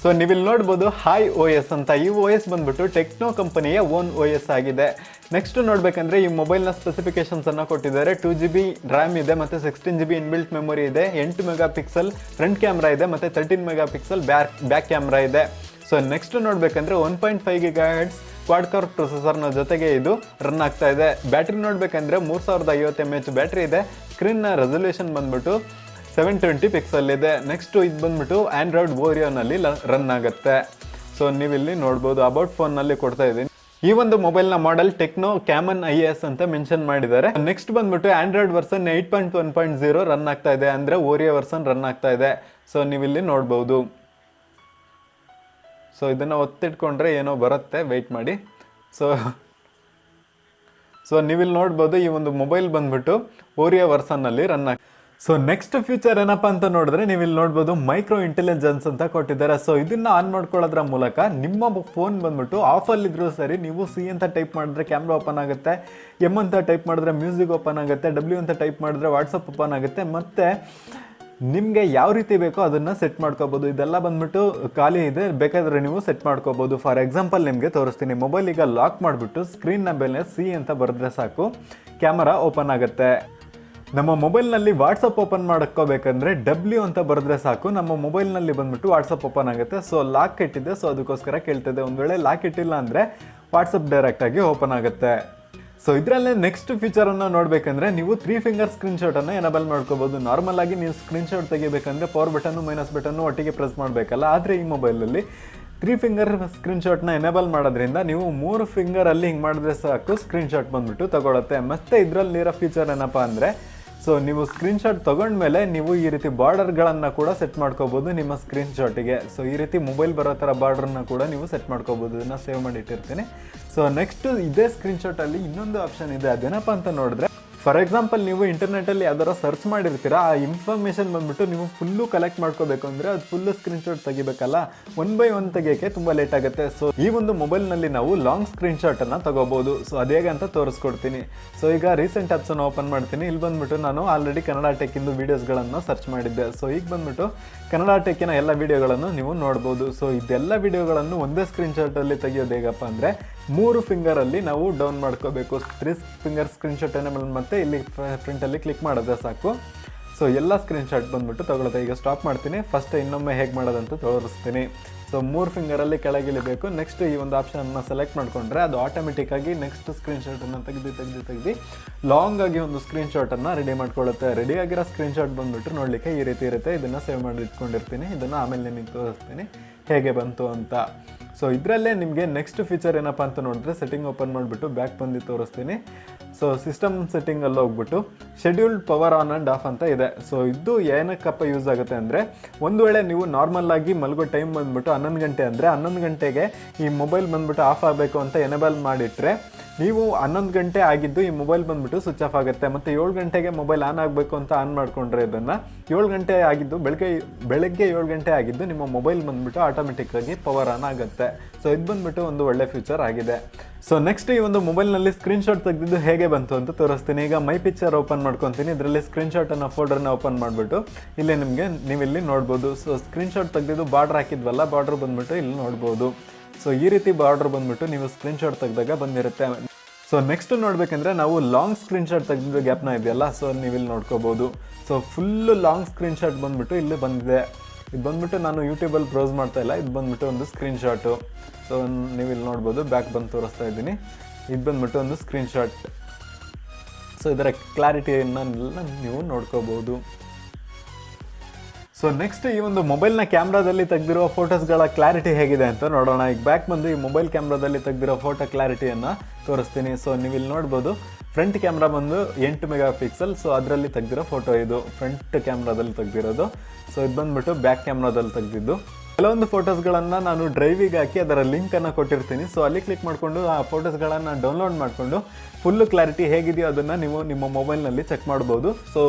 ಸೊ ನೀವಿಲ್ಲಿ ನೋಡ್ಬೋದು ಹಾಯ್ ಓ ಎಸ್ ಅಂತ. ಈ ಓ ಎಸ್ ಬಂದ್ಬಿಟ್ಟು ಟೆಕ್ನೋ ಕಂಪನಿಯ ಓನ್ ಓ ಎಸ್ ಆಗಿದೆ. ನೆಕ್ಸ್ಟ್ ನೋಡ್ಬೇಕಂದ್ರೆ ಈ ಮೊಬೈಲ್ನ ಸ್ಪೆಸಿಫಿಕೇಶನ್ಸನ್ನು ಕೊಟ್ಟಿದ್ದಾರೆ. 2GB ರ್ಯಾಮ್ ಇದೆ ಮತ್ತು 16GB ಇನ್ಬಿಲ್ಟ್ ಮೆಮೊರಿ ಇದೆ. 8 ಮೆಗಾ ಪಿಕ್ಸೆಲ್ ಫ್ರಂಟ್ ಕ್ಯಾಮ್ರಾ ಇದೆ ಮತ್ತು 13 ಮೆಗಾ ಪಿಕ್ಸೆಲ್ ಬ್ಯಾಕ್ ಕ್ಯಾಮ್ರಾ ಇದೆ. ಸೊ ನೆಕ್ಸ್ಟ್ ನೋಡ್ಬೇಕಂದ್ರೆ 1.5 GHz ಕ್ವಾಡ್ ಕೋರ್ ಪ್ರೊಸೆಸರ್ನ ಜೊತೆಗೆ ಇದು ರನ್ ಆಗ್ತಾ ಇದೆ. ಬ್ಯಾಟ್ರಿ ನೋಡ್ಬೇಕಂದ್ರೆ 3050 mAh ಬ್ಯಾಟ್ರಿ ಇದೆ. ಸ್ಕ್ರೀನ್ನ ರೆಸಲ್ಯೂಷನ್ ಬಂದ್ಬಿಟ್ಟು 720 ಪಿಕ್ಸೆಲ್ ಇದೆ. ನೆಕ್ಸ್ಟು ಇದು ಬಂದ್ಬಿಟ್ಟು ಆಂಡ್ರಾಯ್ಡ್ ಓರಿಯೋನಲ್ಲಿ ರನ್ ಆಗುತ್ತೆ. ಸೊ ನೀವಿಲ್ಲಿ ನೋಡ್ಬೋದು ಅಬೌಟ್ ಫೋನ್ನಲ್ಲಿ ಕೊಡ್ತಾ ಇದ್ದೀನಿ. ಈ ಒಂದು ಮೊಬೈಲ್ನ ಮಾಡೆಲ್ ಟೆಕ್ನೋ ಕ್ಯಾಮನ್ IS ಅಂತ ಮೆನ್ಷನ್ ಮಾಡಿದ್ದಾರೆ. ನೆಕ್ಸ್ಟ್ ಬಂದ್ಬಿಟ್ಟು ಆಂಡ್ರಾಯ್ಡ್ ವರ್ಷನ್ 8.1.0 ರನ್ ಆಗ್ತಾ ಇದೆ, ಅಂದರೆ ಓರಿಯೋ ವರ್ಷನ್ ರನ್ ಆಗ್ತಾ ಇದೆ. ಸೊ ನೀವಿಲ್ಲಿ ನೋಡ್ಬೋದು. ಸೊ ಇದನ್ನು ಒತ್ತಿಟ್ಕೊಂಡ್ರೆ ಏನೋ ಬರುತ್ತೆ, ವೆಯ್ಟ್ ಮಾಡಿ. ಸೊ ನೀವಿಲ್ಲಿ ನೋಡ್ಬೋದು ಈ ಒಂದು ಮೊಬೈಲ್ ಬಂದ್ಬಿಟ್ಟು ಓರಿಯೋ ವರ್ಷನ್ನಲ್ಲಿ ರನ್ ಆಗ್ತದೆ. ಸೊ ನೆಕ್ಸ್ಟ್ ಫ್ಯೂಚರ್ ಏನಪ್ಪ ಅಂತ ನೋಡಿದ್ರೆ ನೀವು ಇಲ್ಲಿ ನೋಡ್ಬೋದು ಮೈಕ್ರೋ ಇಂಟೆಲಿಜೆನ್ಸ್ ಅಂತ ಕೊಟ್ಟಿದ್ದಾರೆ. ಸೊ ಇದನ್ನ ಆನ್ ಮಾಡ್ಕೊಳ್ಳೋದ್ರ ಮೂಲಕ ನಿಮ್ಮ ಫೋನ್ ಬಂದ್ಬಿಟ್ಟು ಆಫಲ್ಲಿದ್ರೂ ಸರಿ ನೀವು C ಅಂತ ಟೈಪ್ ಮಾಡಿದ್ರೆ ಕ್ಯಾಮ್ರಾ ಓಪನ್ ಆಗುತ್ತೆ, M ಅಂತ ಟೈಪ್ ಮಾಡಿದ್ರೆ ಮ್ಯೂಸಿಕ್ ಓಪನ್ ಆಗುತ್ತೆ, W ಅಂತ ಟೈಪ್ ಮಾಡಿದ್ರೆ ವಾಟ್ಸಪ್ ಓಪನ್ ಆಗುತ್ತೆ. ಮತ್ತು ನಿಮಗೆ ಯಾವ ರೀತಿ ಬೇಕೋ ಅದನ್ನು ಸೆಟ್ ಮಾಡ್ಕೋಬೋದು. ಇದೆಲ್ಲ ಬಂದ್ಬಿಟ್ಟು ಖಾಲಿ ಇದೆ, ಬೇಕಾದರೆ ನೀವು ಸೆಟ್ ಮಾಡ್ಕೋಬೋದು. ಫಾರ್ ಎಕ್ಸಾಂಪಲ್ ನಿಮಗೆ ತೋರಿಸ್ತೀನಿ. ಮೊಬೈಲ್ ಈಗ ಲಾಕ್ ಮಾಡಿಬಿಟ್ಟು ಸ್ಕ್ರೀನ್ನ ಮೇಲೆ C ಅಂತ ಬರೆದ್ರೆ ಸಾಕು, ಕ್ಯಾಮರಾ ಓಪನ್ ಆಗುತ್ತೆ. ನಮ್ಮ ಮೊಬೈಲ್ನಲ್ಲಿ ವಾಟ್ಸಪ್ ಓಪನ್ ಮಾಡ್ಕೋಬೇಕಂದ್ರೆ W ಅಂತ ಬರೆದ್ರೆ ಸಾಕು, ನಮ್ಮ ಮೊಬೈಲ್ನಲ್ಲಿ ಬಂದ್ಬಿಟ್ಟು ವಾಟ್ಸಪ್ ಓಪನ್ ಆಗುತ್ತೆ. ಸೊ ಲಾಕ್ ಇಟ್ಟಿದೆ, ಸೊ ಅದಕ್ಕೋಸ್ಕರ ಕೇಳ್ತಿದೆ. ಒಂದು ವೇಳೆ ಲಾಕ್ ಇಟ್ಟಿಲ್ಲ ಅಂದರೆ ವಾಟ್ಸಪ್ ಡೈರೆಕ್ಟಾಗಿ ಓಪನ್ ಆಗುತ್ತೆ. ಸೊ ಇದರಲ್ಲೇ ನೆಕ್ಸ್ಟ್ ಫೀಚರನ್ನು ನೋಡಬೇಕಂದ್ರೆ ನೀವು 3 ಫಿಂಗರ್ ಸ್ಕ್ರೀನ್ಶಾಟನ್ನು ಎನೇಬಲ್ ಮಾಡ್ಕೋಬೋದು. ನಾರ್ಮಲ್ ಆಗಿ ನೀವು ಸ್ಕ್ರೀನ್ಶಾಟ್ ತೆಗಿಬೇಕಂದ್ರೆ ಪವರ್ ಬಟನ್ನು ಮೈನಸ್ ಬಟನ್ನು ಒಟ್ಟಿಗೆ ಪ್ರೆಸ್ ಮಾಡಬೇಕಲ್ಲ. ಆದರೆ ಈ ಮೊಬೈಲಲ್ಲಿ 3 ಫಿಂಗರ್ ಸ್ಕ್ರೀನ್ಶಾಟ್ನ ಎನೇಬಲ್ ಮಾಡೋದ್ರಿಂದ ನೀವು 3 ಫಿಂಗರಲ್ಲಿ ಹಿಂಗೆ ಮಾಡಿದ್ರೆ ಸಾಕು ಸ್ಕ್ರೀನ್ಶಾಟ್ ಬಂದ್ಬಿಟ್ಟು ತಗೊಳುತ್ತೆ. ಮತ್ತು ಇದರಲ್ಲಿರೋ ಫೀಚರ್ ಏನಪ್ಪ ಅಂದರೆ ಸೊ ನೀವು ಸ್ಕ್ರೀನ್ಶಾಟ್ ತೊಗೊಂಡ್ಮೇಲೆ ನೀವು ಈ ರೀತಿ ಬಾರ್ಡರ್ಗಳನ್ನು ಕೂಡ ಸೆಟ್ ಮಾಡ್ಕೋಬೋದು ನಿಮ್ಮ ಸ್ಕ್ರೀನ್ಶಾಟಿಗೆ. ಸೊ ಈ ರೀತಿ ಮೊಬೈಲ್ ಬರೋ ಥರ ಬಾರ್ಡ್ರನ್ನ ಕೂಡ ನೀವು ಸೆಟ್ ಮಾಡ್ಕೋಬೋದು. ಇದನ್ನು ಸೇವ್ ಮಾಡಿ ಇಟ್ಟಿರ್ತೀನಿ. ಸೊ ನೆಕ್ಸ್ಟ್ ಇದೇ ಸ್ಕ್ರೀನ್ಶಾಟಲ್ಲಿ ಇನ್ನೊಂದು ಆಪ್ಷನ್ ಇದೆ. ಅದೇನಪ್ಪ ಅಂತ ನೋಡಿದ್ರೆ ಫಾರ್ ಎಕ್ಸಾಂಪಲ್ ನೀವು ಇಂಟರ್ನೆಟಲ್ಲಿ ಯಾವ್ದಾರ ಸರ್ಚ್ ಮಾಡಿರ್ತೀರಾ, ಆ ಇನ್ಫಾರ್ಮೇಷನ್ ಬಂದ್ಬಿಟ್ಟು ನೀವು ಫುಲ್ಲು ಕಲೆಕ್ಟ್ ಮಾಡ್ಕೋಬೇಕು ಅಂದರೆ ಅದು ಫುಲ್ಲು ಸ್ಕ್ರೀನ್ಶಾಟ್ ತೆಗಿಬೇಕಲ್ಲ, 1 by 1 ತೆಗಿಯೋಕ್ಕೆ ತುಂಬ ಲೇಟ್ ಆಗುತ್ತೆ. ಸೊ ಈ ಒಂದು ಮೊಬೈಲ್ನಲ್ಲಿ ನಾವು ಲಾಂಗ್ ಸ್ಕ್ರೀನ್ಶಾಟನ್ನು ತಗೋಬೋದು. ಸೊ ಅದೇಗೆ ಅಂತ ತೋರಿಸ್ಕೊಡ್ತೀನಿ. ಸೊ ಈಗ ರೀಸೆಂಟ್ ಆಪ್ಸನ್ನು ಓಪನ್ ಮಾಡ್ತೀನಿ. ಇಲ್ಲಿ ಬಂದ್ಬಿಟ್ಟು ನಾನು ಆಲ್ರೆಡಿ ಕನ್ನಡ ಟೆಕ್ಕಿಂದು ವೀಡಿಯೋಸ್ಗಳನ್ನು ಸರ್ಚ್ ಮಾಡಿದ್ದೆ. ಸೊ ಈಗ ಬಂದ್ಬಿಟ್ಟು ಕನ್ನಡ ಟೆಕ್ಕಿನ ಎಲ್ಲ ವೀಡಿಯೋಗಳನ್ನು ನೀವು ನೋಡ್ಬೋದು. ಸೊ ಇದೆಲ್ಲ ವೀಡಿಯೋಗಳನ್ನು ಒಂದೇ ಸ್ಕ್ರೀನ್ಶಾಟಲ್ಲಿ ತೆಗಿಯೋದು ಹೇಗಪ್ಪ ಅಂದರೆ 3 ಫಿಂಗರಲ್ಲಿ ನಾವು ಡೌನ್ ಮಾಡ್ಕೋಬೇಕು. 3 ಫಿಂಗರ್ ಸ್ಕ್ರೀನ್ಶಾಟ್ ಎನೇಬಲ್ ಮತ್ತು ಇಲ್ಲಿ ಪ್ರಿಂಟಲ್ಲಿ ಕ್ಲಿಕ್ ಮಾಡಿದ್ರೆ ಸಾಕು. ಸೊ ಎಲ್ಲ ಸ್ಕ್ರೀನ್ಶಾಟ್ ಬಂದ್ಬಿಟ್ಟು ತಗೊಳುತ್ತೆ. ಈಗ ಸ್ಟಾಪ್ ಮಾಡ್ತೀನಿ. ಫಸ್ಟ್ ಇನ್ನೊಮ್ಮೆ ಹೇಗೆ ಮಾಡೋದಂತ ತೋರಿಸ್ತೀನಿ. ಸೊ 3 ಫಿಂಗರಲ್ಲಿ ಕೆಳಗಿಳಿಬೇಕು. ನೆಕ್ಸ್ಟ್ ಈ ಒಂದು ಆಪ್ಷನ್ನ ಸೆಲೆಕ್ಟ್ ಮಾಡಿಕೊಂಡ್ರೆ ಅದು ಆಟೋಮೆಟಿಕ್ಕಾಗಿ ನೆಕ್ಸ್ಟ್ ಸ್ಕ್ರೀನ್ಶಾಟನ್ನು ತೆಗೆದು ಲಾಂಗ್ ಆಗಿ ಒಂದು ಸ್ಕ್ರೀನ್ಶಾಟನ್ನು ರೆಡಿ ಮಾಡ್ಕೊಳ್ಳುತ್ತೆ. ರೆಡಿ ಆಗಿರೋ ಸ್ಕ್ರೀನ್ಶಾಟ್ ಬಂದ್ಬಿಟ್ಟು ನೋಡಲಿಕ್ಕೆ ಈ ರೀತಿ ಇರುತ್ತೆ. ಇದನ್ನು ಸೇವ್ ಮಾಡಿ ಇಟ್ಕೊಂಡಿರ್ತೀನಿ. ಇದನ್ನು ಆಮೇಲೆ ನಿಮಗೆ ತೋರಿಸ್ತೀನಿ ಹೇಗೆ ಬಂತು ಅಂತ. ಸೊ ಇದರಲ್ಲೇ ನಿಮಗೆ ನೆಕ್ಸ್ಟ್ ಫೀಚರ್ ಏನಪ್ಪ ಅಂತ ನೋಡಿದ್ರೆ ಸೆಟ್ಟಿಂಗ್ ಓಪನ್ ಮಾಡಿಬಿಟ್ಟು ಬ್ಯಾಕ್ ಬಂದು ತೋರಿಸ್ತೀನಿ. ಸೊ ಸಿಸ್ಟಮ್ ಸೆಟ್ಟಿಂಗಲ್ಲಿ ಹೋಗ್ಬಿಟ್ಟು scheduled power on and of ಅಂತ ಇದೆ. ಸೊ ಇದು ಏನಕ್ಕಪ್ಪ ಯೂಸ್ ಆಗುತ್ತೆ ಅಂದರೆ ಒಂದು ವೇಳೆ ನೀವು ನಾರ್ಮಲ್ ಆಗಿ ಮಲಗೋ ಟೈಮ್ ಬಂದ್ಬಿಟ್ಟು 11 ಗಂಟೆ ಅಂದರೆ 11 ಗಂಟೆಗೆ ಈ ಮೊಬೈಲ್ ಬಂದ್ಬಿಟ್ಟು ಆಫ್ ಆಗಬೇಕು ಅಂತ ಎನೇಬಲ್ ಮಾಡಿಟ್ರೆ ನೀವು 11 ಗಂಟೆ ಆಗಿದ್ದು ಈ ಮೊಬೈಲ್ ಬಂದ್ಬಿಟ್ಟು ಸ್ವಿಚ್ ಆಫ್ ಆಗುತ್ತೆ. ಮತ್ತು 7 ಗಂಟೆಗೆ ಮೊಬೈಲ್ ಆನ್ ಆಗಬೇಕು ಅಂತ ಆನ್ ಮಾಡಿಕೊಂಡ್ರೆ ಇದನ್ನು 7 ಗಂಟೆ ಆಗಿದ್ದು ಬೆಳಗ್ಗೆ 7 ಗಂಟೆ ಆಗಿದ್ದು ನಿಮ್ಮ ಮೊಬೈಲ್ ಬಂದ್ಬಿಟ್ಟು ಆಟೋಮೆಟಿಕ್ಕಾಗಿ ಪವರ್ ಆನ್ ಆಗುತ್ತೆ. ಸೊ ಇದು ಬಂದ್ಬಿಟ್ಟು ಒಂದು ಒಳ್ಳೆ ಫೀಚರ್ ಆಗಿದೆ. ಸೊ ನೆಕ್ಸ್ಟ್ ಈ ಒಂದು ಮೊಬೈಲ್ನಲ್ಲಿ ಸ್ಕ್ರೀನ್ಶಾಟ್ ತೆಗೆದಿದ್ದು ಹೇಗೆ ಬಂತು ಅಂತ ತೋರಿಸ್ತೀನಿ. ಈಗ ಮೈ ಪಿಕ್ಚರ್ ಓಪನ್ ಮಾಡ್ಕೊತೀನಿ. ಇದರಲ್ಲಿ ಸ್ಕ್ರೀನ್ಶಾಟನ್ನು ಫೋಲ್ಡರ್ನ ಓಪನ್ ಮಾಡಿಬಿಟ್ಟು ಇಲ್ಲಿ ನೀವಿಲ್ಲಿ ನೋಡ್ಬೋದು. ಸೊ ಸ್ಕ್ರೀನ್ಶಾಟ್ ತೆಗೆದಿದ್ದು ಬಾರ್ಡ್ರ್ ಹಾಕಿದ್ವಲ್ಲ, ಬಾರ್ಡ್ರ್ ಬಂದ್ಬಿಟ್ಟು ಇಲ್ಲಿ ನೋಡ್ಬೋದು. ಸೊ ಈ ರೀತಿ ಬಾರ್ಡ್ರ್ ಬಂದ್ಬಿಟ್ಟು ನೀವು ಸ್ಕ್ರೀನ್ಶಾಟ್ ತೆಗೆದಾಗ ಬಂದಿರುತ್ತೆ. ಸೊ ನೆಕ್ಸ್ಟ್ ನೋಡ್ಬೇಕಂದ್ರೆ ನಾವು ಲಾಂಗ್ ಸ್ಕ್ರೀನ್ಶಾಟ್ ತೆಗೆದಿದ್ದು ಗ್ಯಾಪ್ನ ಇದೆಯಲ್ಲ, ಸೊ ನೀವಿಲ್ಲಿ ನೋಡ್ಕೋಬೋದು. ಸೊ ಫುಲ್ಲು ಲಾಂಗ್ ಸ್ಕ್ರೀನ್ಶಾಟ್ ಬಂದ್ಬಿಟ್ಟು ಇಲ್ಲಿ ಬಂದಿದೆ. ಇದು ಬಂದ್ಬಿಟ್ಟು ನಾನು ಯೂಟ್ಯೂಬಲ್ಲಿ ಬ್ರೌಸ್ ಮಾಡ್ತಾ ಇಲ್ಲ, ಇದು ಬಂದ್ಬಿಟ್ಟು ಒಂದು ಸ್ಕ್ರೀನ್ಶಾಟು. ಸೊ ನೀವಿಲ್ಲಿ ನೋಡ್ಬೋದು, ಬ್ಯಾಕ್ ಬಂದು ತೋರಿಸ್ತಾ ಇದ್ದೀನಿ. ಇದು ಬಂದ್ಬಿಟ್ಟು ಒಂದು ಸ್ಕ್ರೀನ್ಶಾಟ್. ಸೊ ಇದರ ಕ್ಲಾರಿಟಿಯನ್ನೆಲ್ಲ ನೀವು ನೋಡ್ಕೋಬೋದು. ಸೊ ನೆಕ್ಸ್ಟ್ ಈ ಒಂದು ಮೊಬೈಲ್ನ ಕ್ಯಾಮ್ರಾದಲ್ಲಿ ತೆಗೆದಿರೋ ಫೋಟೋಸ್ಗಳ ಕ್ಲಾರಿಟಿ ಹೇಗಿದೆ ಅಂತ ನೋಡೋಣ. ಈಗ ಬ್ಯಾಕ್ ಬಂದು ಈ ಮೊಬೈಲ್ ಕ್ಯಾಮ್ರಾದಲ್ಲಿ ತೆಗೆದಿರೋ ಫೋಟೋ ಕ್ಲಾರಿಟಿಯನ್ನು ತೋರಿಸ್ತೀನಿ. ಸೊ ನೀವು ಇಲ್ಲಿ ನೋಡ್ಬೋದು, ಫ್ರಂಟ್ ಕ್ಯಾಮ್ರಾ ಬಂದು 8 ಮೆಗಾ ಪಿಕ್ಸೆಲ್. ಸೊ ಅದರಲ್ಲಿ ತೆಗೆದಿರೋ ಫೋಟೋ ಇದು ಫ್ರಂಟ್ ಕ್ಯಾಮ್ರಾದಲ್ಲಿ ತೆಗೆದಿರೋದು. ಸೊ ಇದು ಬಂದ್ಬಿಟ್ಟು ಬ್ಯಾಕ್ ಕ್ಯಾಮ್ರಾದಲ್ಲಿ ತೆಗೆದಿದ್ದು. ಕೆಲವೊಂದು ಫೋಟೋಸ್ಗಳನ್ನು ನಾನು ಡ್ರೈವಿಗೆ ಹಾಕಿ ಅದರ ಲಿಂಕನ್ನು ಕೊಟ್ಟಿರ್ತೀನಿ. ಸೊ ಅಲ್ಲಿ ಕ್ಲಿಕ್ ಮಾಡಿಕೊಂಡು ಆ ಫೋಟೋಸ್ಗಳನ್ನು ಡೌನ್ಲೋಡ್ ಮಾಡಿಕೊಂಡು ಫುಲ್ಲು ಕ್ಲಾರಿಟಿ ಹೇಗಿದೆಯೋ ಅದನ್ನು ನೀವು ನಿಮ್ಮ ಮೊಬೈಲ್ನಲ್ಲಿ ಚೆಕ್ ಮಾಡ್ಬೋದು. ಸೊ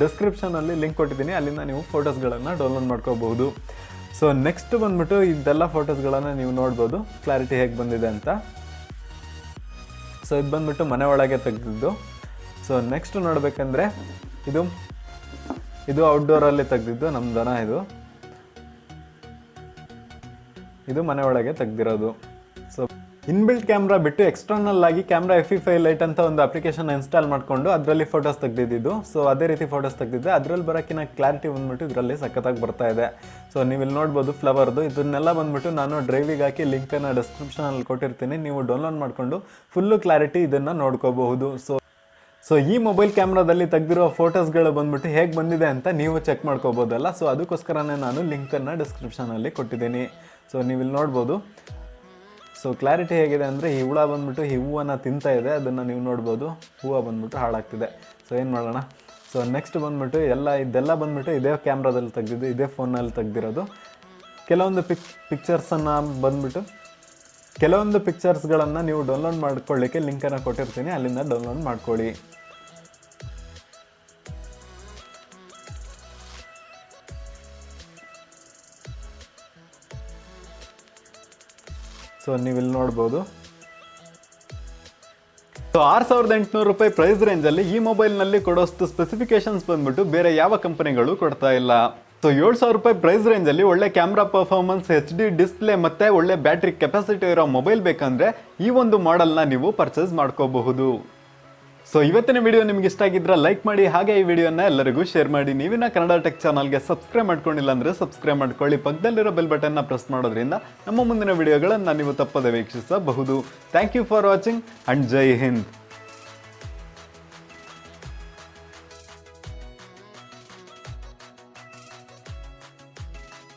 ಡಿಸ್ಕ್ರಿಪ್ಷನಲ್ಲಿ ಲಿಂಕ್ ಕೊಟ್ಟಿದ್ದೀನಿ, ಅಲ್ಲಿಂದ ನೀವು ಫೋಟೋಸ್ಗಳನ್ನು ಡೌನ್ಲೋಡ್ ಮಾಡ್ಕೋಬಹುದು. ಸೊ ನೆಕ್ಸ್ಟ್ ಬಂದ್ಬಿಟ್ಟು ಇದೆಲ್ಲ ಫೋಟೋಸ್ಗಳನ್ನು ನೀವು ನೋಡ್ಬೋದು ಕ್ಲಾರಿಟಿ ಹೇಗೆ ಬಂದಿದೆ ಅಂತ. ಸೊ ಇದು ಬಂದ್ಬಿಟ್ಟು ಮನೆ ಒಳಗೆ ತೆಗೆದಿದ್ದು. ಸೊ ನೆಕ್ಸ್ಟ್ ನೋಡಬೇಕಂದ್ರೆ ಇದು ಔಟ್ಡೋರಲ್ಲಿ ತೆಗೆದಿದ್ದು ನಮ್ಮ ದನ. ಇದು ಮನೆ ಒಳಗೆ ತೆಗೆದಿರೋದು. ಸೊ ಇನ್ಬಿಲ್ಟ್ ಕ್ಯಾಮ್ರಾ ಬಿಟ್ಟು ಎಕ್ಸ್ಟರ್ನಲ್ ಆಗಿ ಕ್ಯಾಮ್ರಾ FE5 ಲೈಟ್ ಅಂತ ಒಂದು ಅಪ್ಲಿಕೇಶನ್ ಇನ್ಸ್ಟಾಲ್ ಮಾಡಿಕೊಂಡು ಅದರಲ್ಲಿ ಫೋಟೋಸ್ ತೆಗೆದಿದ್ದು. ಸೊ ಅದೇ ರೀತಿ ಫೋಟೋಸ್ ತೆಗೆದಿದ್ದೆ. ಅದರಲ್ಲಿ ಬರೋಕ್ಕಿಂತ ಕ್ಲಾರಿಟಿ ಬಂದ್ಬಿಟ್ಟು ಇದರಲ್ಲಿ ಸಖತ್ತಾಗಿ ಬರ್ತಾ ಇದೆ. ಸೊ ನೀವು ಇಲ್ಲಿ ನೋಡ್ಬೋದು ಫ್ಲವರ್ದು. ಇದನ್ನೆಲ್ಲ ಬಂದ್ಬಿಟ್ಟು ನಾನು ಡ್ರೈವಿಗೆ ಹಾಕಿ ಲಿಂಕನ್ನು ಡಿಸ್ಕ್ರಿಪ್ಷನಲ್ಲಿ ಕೊಟ್ಟಿರ್ತೀನಿ, ನೀವು ಡೌನ್ಲೋಡ್ ಮಾಡಿಕೊಂಡು ಫುಲ್ಲು ಕ್ಲಾರಿಟಿ ಇದನ್ನು ನೋಡ್ಕೋಬಹುದು. ಸೊ ಈ ಮೊಬೈಲ್ ಕ್ಯಾಮ್ರಾದಲ್ಲಿ ತೆಗೆದಿರೋ ಫೋಟೋಸ್ಗಳು ಬಂದ್ಬಿಟ್ಟು ಹೇಗೆ ಬಂದಿದೆ ಅಂತ ನೀವು ಚೆಕ್ ಮಾಡ್ಕೋಬೋದಲ್ಲ. ಸೊ ಅದಕ್ಕೋಸ್ಕರನೇ ನಾನು ಲಿಂಕನ್ನು ಡಿಸ್ಕ್ರಿಪ್ಷನಲ್ಲಿ ಕೊಟ್ಟಿದ್ದೀನಿ. ಸೊ ನೀವು ಇಲ್ಲಿ ನೋಡ್ಬೋದು. ಸೊ ಕ್ಲಾರಿಟಿ ಹೇಗಿದೆ ಅಂದರೆ ಈ ಹುಳ ಬಂದ್ಬಿಟ್ಟು ಈ ಹೂವನ್ನು ತಿಂತಾ ಇದೆ, ಅದನ್ನು ನೀವು ನೋಡ್ಬೋದು. ಹೂವು ಬಂದ್ಬಿಟ್ಟು ಹಾಳಾಗ್ತಿದೆ. ಸೊ ಏನು ಮಾಡೋಣ. ಸೊ ನೆಕ್ಸ್ಟ್ ಬಂದ್ಬಿಟ್ಟು ಇದೆಲ್ಲ ಬಂದ್ಬಿಟ್ಟು ಇದೇ ಕ್ಯಾಮ್ರಾದಲ್ಲಿ ತೆಗೆದಿದ್ದು, ಇದೇ ಫೋನಲ್ಲಿ ತೆಗೆದಿರೋದು. ಕೆಲವೊಂದು ಪಿಕ್ಚರ್ಸ್ಗಳನ್ನು ನೀವು ಡೌನ್ಲೋಡ್ ಮಾಡ್ಕೊಳ್ಳಿಕ್ಕೆ ಲಿಂಕನ್ನು ಕೊಟ್ಟಿರ್ತೀನಿ, ಅಲ್ಲಿಂದ ಡೌನ್ಲೋಡ್ ಮಾಡ್ಕೊಳ್ಳಿ. ಸೊ ನೀವು ಇಲ್ಲಿ ನೋಡ್ಬೋದು. ಸೊ 6,800 ರೂಪಾಯಿ ಪ್ರೈಸ್ ರೇಂಜಲ್ಲಿ ಈ ಮೊಬೈಲ್ನಲ್ಲಿ ಕೊಡೋಷ್ಟು ಸ್ಪೆಸಿಫಿಕೇಶನ್ಸ್ ಬಂದ್ಬಿಟ್ಟು ಬೇರೆ ಯಾವ ಕಂಪನಿಗಳು ಕೊಡ್ತಾ ಇಲ್ಲ. ಸೊ 7,000 ರೂಪಾಯಿ ಪ್ರೈಸ್ ರೇಂಜಲ್ಲಿ ಒಳ್ಳೆ ಕ್ಯಾಮ್ರಾ ಪರ್ಫಾರ್ಮೆನ್ಸ್, HD ಡಿಸ್ಪ್ಲೇ ಮತ್ತು ಒಳ್ಳೆ ಬ್ಯಾಟ್ರಿ ಕೆಪಾಸಿಟಿ ಇರೋ ಮೊಬೈಲ್ ಬೇಕಂದರೆ ಈ ಒಂದು ಮಾಡೆಲ್ನ ನೀವು ಪರ್ಚೇಸ್ ಮಾಡ್ಕೋಬಹುದು. ಸೊ ಇವತ್ತಿನ ವಿಡಿಯೋ ನಿಮ್ಗೆ ಇಷ್ಟ ಆಗಿದ್ರೆ ಲೈಕ್ ಮಾಡಿ, ಹಾಗೆ ಈ ವಿಡಿಯೋನ ಎಲ್ಲರಿಗೂ ಶೇರ್ ಮಾಡಿ. ನೀವಿನ ಕನ್ನಡ ಟೆಕ್ ಚಾನಲ್ಗೆ ಸಬ್ಸ್ಕ್ರೈಬ್ ಮಾಡ್ಕೊಂಡಿಲ್ಲ ಅಂದರೆ ಸಬ್ಸ್ಕ್ರೈಬ್ ಮಾಡ್ಕೊಳ್ಳಿ. ಪಕ್ಕದಲ್ಲಿರೋ ಬೆಲ್ ಬಟನ್ನ ಪ್ರೆಸ್ ಮಾಡೋದ್ರಿಂದ ನಮ್ಮ ಮುಂದಿನ ವಿಡಿಯೋಗಳನ್ನು ನೀವು ತಪ್ಪದೆ ವೀಕ್ಷಿಸಬಹುದು. Thank you for watching and Jai Hind.